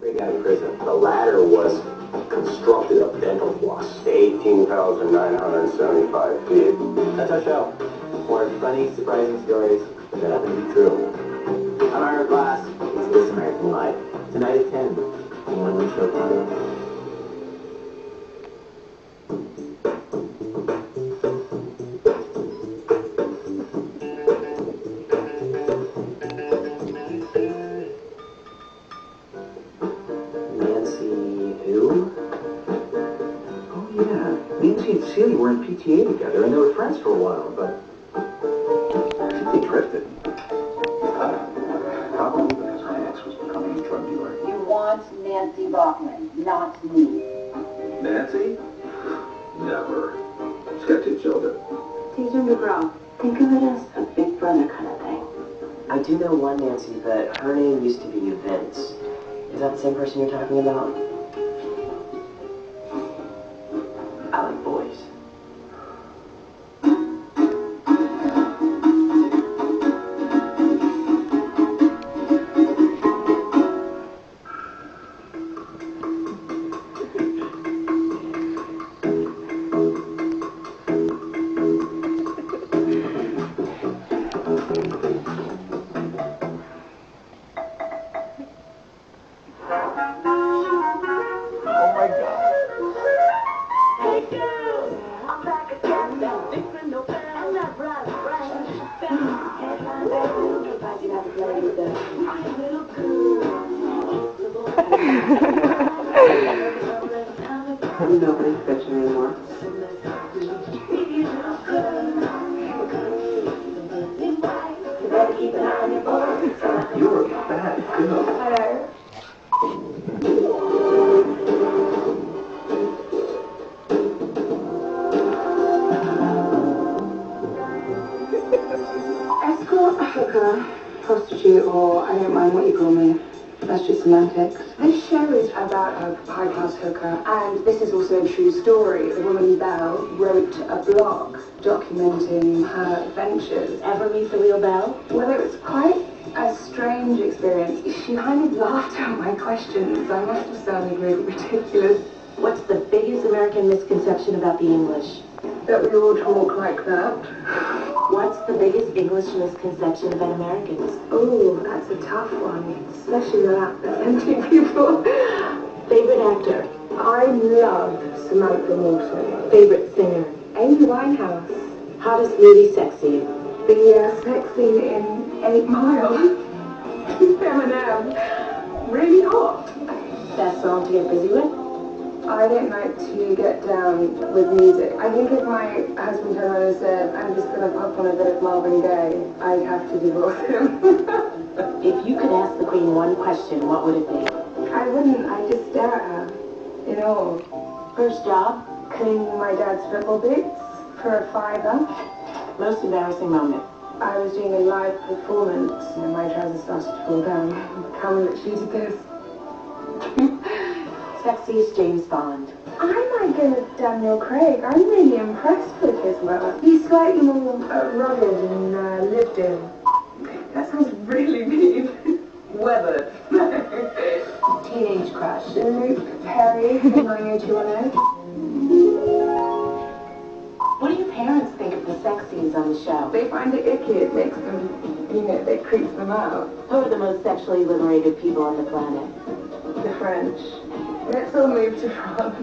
Out of prison. The latter was constructed of dental floss. 18,975 feet. That's our show. More funny, surprising stories that happen to be true. I'm Ira Glass. It's This American Life. Tonight at 10. On Showtime. Nancy and Celia were in PTA together, and they were friends for a while, but they drifted. Probably because my ex was becoming a drug dealer. You want Nancy Bachman, not me. Nancy? Never. She's got 2 children. Teacher McGraw, think of it as a big brother kind of thing. I do know one Nancy, but her name used to be Vince. Is that the same person you're talking about? I like boys. Nobody's bitching anymore. You're a bad girl. Hello. Escort, hooker, prostitute, or I don't mind what you call me. That's just semantics. This show is about a high-class hooker, and this is also a true story. The woman Belle wrote a blog documenting her adventures. Ever meet the real Belle? Well, it was quite a strange experience. She kind of laughed at my questions. I must have sounded really ridiculous. What's the biggest American misconception about the English? That we all talk like that. What's the biggest English misconception about Americans? Oh, that's a tough one, especially without offending people. Favorite actor? I love Samantha Morton. Favorite singer? Amy Winehouse. Hottest movie sex scene? The sex scene in 8 Mile. Eminem. Really hot. Best song to get busy with? I don't like to get down with music. I think if my husband turned around and said, I'm just going to pop on a bit of Marvin Gaye, I'd have to divorce him. If you could ask the Queen one question, what would it be? I wouldn't. I'd just stare at her. In awe. First job? Cleaning my dad's football boots for a $5. Most embarrassing moment? I was doing a live performance and my trousers started to fall down. The camera shooted this. Sexiest James Bond? I might go with Daniel Craig. I'm really impressed with his work. He's slightly more rugged and lived in. That sounds really mean. Weathered. Teenage crush? Luke Perry from 90210. What do your parents think of the sex scenes on the show? They find it icky. It makes them, it creeps them out. Who are the most sexually liberated people on the planet? The French. Let's all move to France.